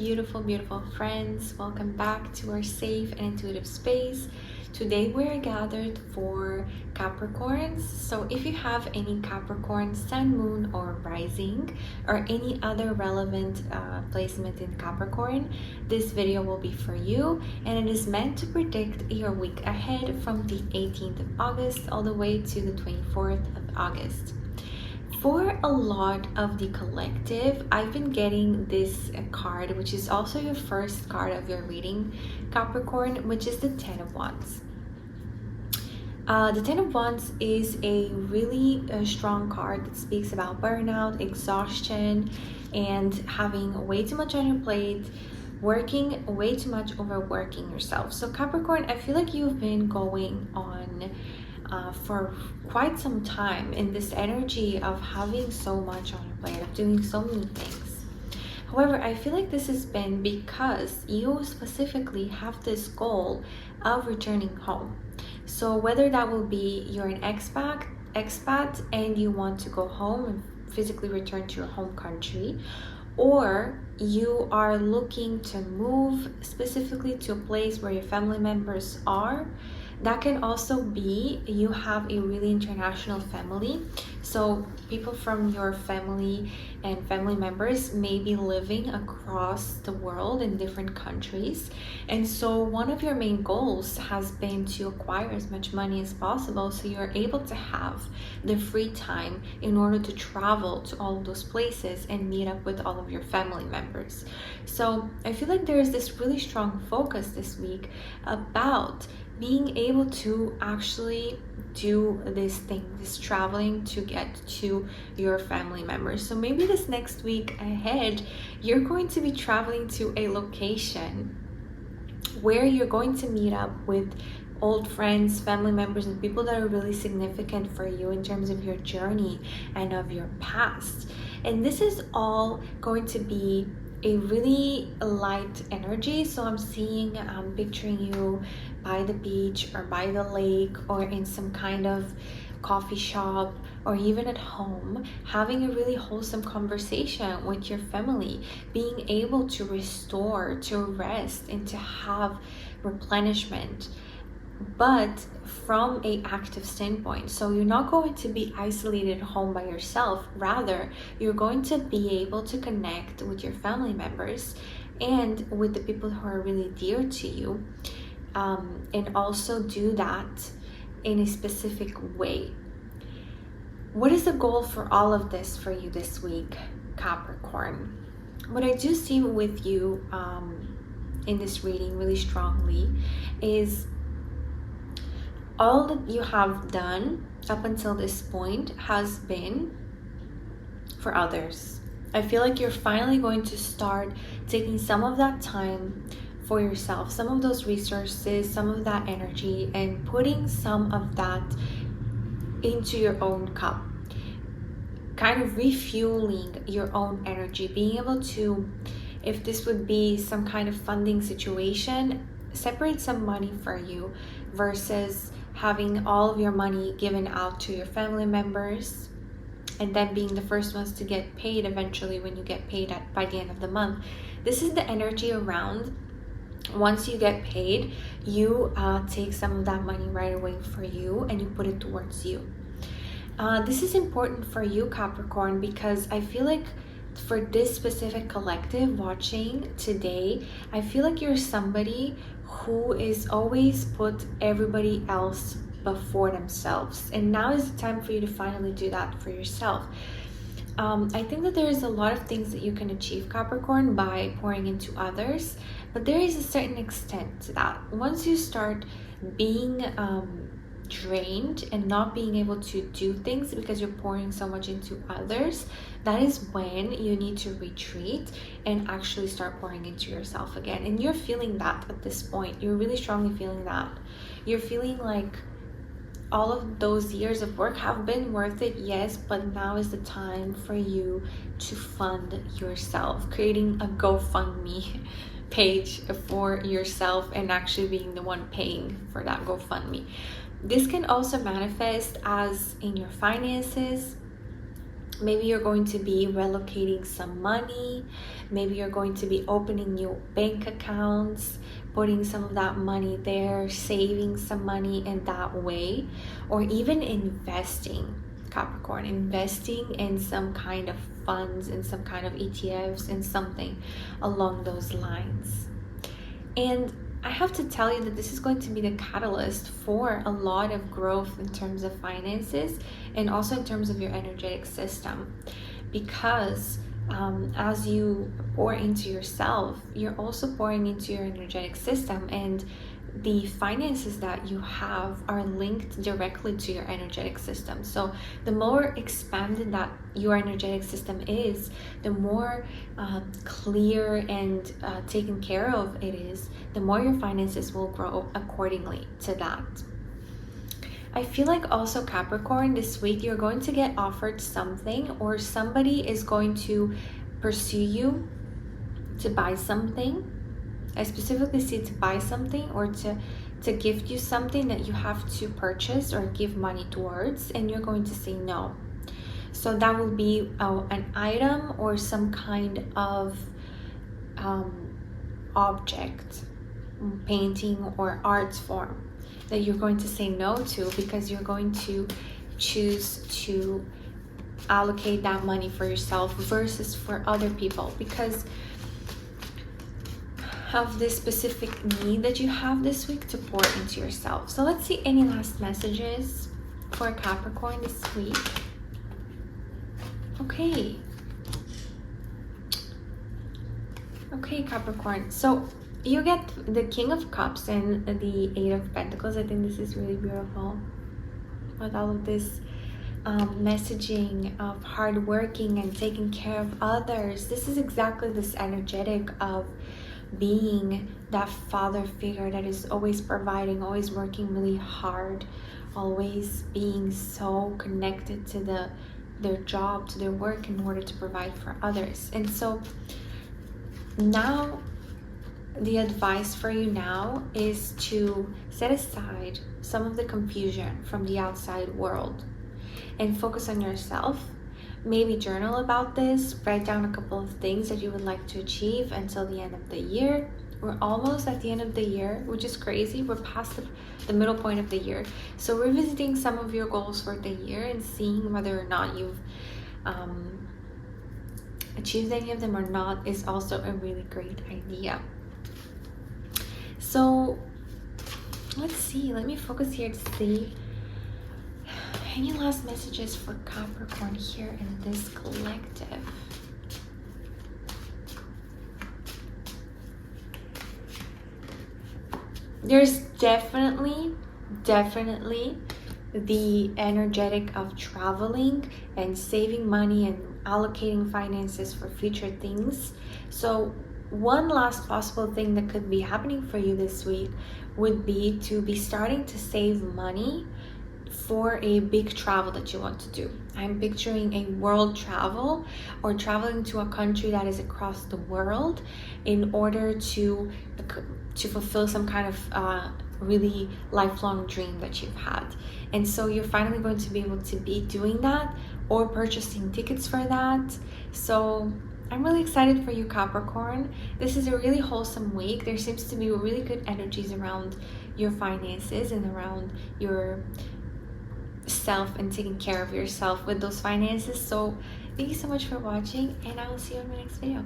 Beautiful friends, welcome back to our safe and intuitive space. Today we're gathered for Capricorns. So if you have any Capricorn sun, moon, or rising, or any other relevant placement in Capricorn, this video will be for you, and it is meant to predict your week ahead from the 18th of August all the way to the 24th of August. For a lot of the collective, I've been getting this card, which is also your first card of your reading, Capricorn, which is the Ten of Wands. The Ten of Wands is a really strong card that speaks about burnout, exhaustion, and having way too much on your plate, working way too much, overworking yourself. So Capricorn, I feel like you've been going on for quite some time in this energy of having so much on your plate, of doing so many things. However, I feel like this has been because you specifically have this goal of returning home. So whether that will be you're an expat and you want to go home and physically return to your home country, or you are looking to move specifically to a place where your family members are. That can also be you have a really international family. So people from your family and family members may be living across the world in different countries. And so one of your main goals has been to acquire as much money as possible so you're able to have the free time in order to travel to all of those places and meet up with all of your family members. So I feel like there is this really strong focus this week about being able to actually do this thing, this traveling to get to your family members. So maybe this next week ahead, you're going to be traveling to a location where you're going to meet up with old friends, family members, and people that are really significant for you in terms of your journey and of your past. And this is all going to be a really light energy. So I'm picturing you by the beach or by the lake or in some kind of coffee shop or even at home, having a really wholesome conversation with your family, being able to restore, to rest, and to have replenishment, but from an active standpoint. So you're not going to be isolated at home by yourself. Rather, you're going to be able to connect with your family members and with the people who are really dear to you, and also do that in a specific way. What is the goal for all of this for you this week, Capricorn? What I do see with you in this reading really strongly is all that you have done up until this point has been for others. I feel like you're finally going to start taking some of that time for yourself, some of those resources, some of that energy, and putting some of that into your own cup, kind of refueling your own energy, being able to, if this would be some kind of funding situation, separate some money for you versus having all of your money given out to your family members and then being the first ones to get paid eventually when you get paid by the end of the month. This is the energy around. Once you get paid, you take some of that money right away for you and you put it towards you. This is important for you, Capricorn, because I feel like for this specific collective watching today, I feel like you're somebody who is always put everybody else before themselves, and now is the time for you to finally do that for yourself. I think that there is a lot of things that you can achieve, Capricorn, by pouring into others, but there is a certain extent to that. Once you start being drained and not being able to do things because you're pouring so much into others, that is when you need to retreat and actually start pouring into yourself again. And you're feeling that at this point. You're really strongly feeling that. You're feeling like all of those years of work have been worth it, yes, but now is the time for you to fund yourself, creating a GoFundMe page for yourself and actually being the one paying for that GoFundMe. This can also manifest as in your finances, Maybe you're going to be relocating some money. Maybe you're going to be opening new bank accounts, putting some of that money there, saving some money in that way, or even investing, Capricorn, investing in some kind of funds, in some kind of ETFs, in something along those lines. And I have to tell you that this is going to be the catalyst for a lot of growth in terms of finances and also in terms of your energetic system, because as you pour into yourself, you're also pouring into your energetic system, and the finances that you have are linked directly to your energetic system. So the more expanded that your energetic system is, the more clear and taken care of it is, the more your finances will grow accordingly to that. I feel like also, Capricorn, this week you're going to get offered something, or somebody is going to pursue you to buy something. I specifically see to buy something, or to gift you something that you have to purchase or give money towards, and you're going to say no. So that will be an item or some kind of object, painting or art form, that you're going to say no to, because you're going to choose to allocate that money for yourself versus for other people, because of this specific need that you have this week to pour into yourself. So let's see any last messages for Capricorn this week. Okay, Capricorn, so you get the King of Cups and the Eight of Pentacles. I think this is really beautiful with all of this messaging of hard working and taking care of others. This is exactly this energetic of being that father figure that is always providing, always working really hard, always being so connected to their job, to their work, in order to provide for others. And so now the advice for you now is to set aside some of the confusion from the outside world and focus on yourself. Maybe journal about this, write down a couple of things that you would like to achieve until the end of the year. We're almost at the end of the year, which is crazy. We're past the middle point of the year. So revisiting some of your goals for the year and seeing whether or not you've achieved any of them or not is also a really great idea. So let's see, let me focus here to see any last messages for Capricorn here in this collective. There's definitely the energetic of traveling and saving money and allocating finances for future things. So one last possible thing that could be happening for you this week would be to be starting to save money for a big travel that you want to do. I'm picturing a world travel, or traveling to a country that is across the world in order to fulfill some kind of really lifelong dream that you've had. And so you're finally going to be able to be doing that or purchasing tickets for that. So I'm really excited for you, Capricorn. This is a really wholesome week. There seems to be really good energies around your finances and around your self and taking care of yourself with those finances. So thank you so much for watching, and I will see you in my next video.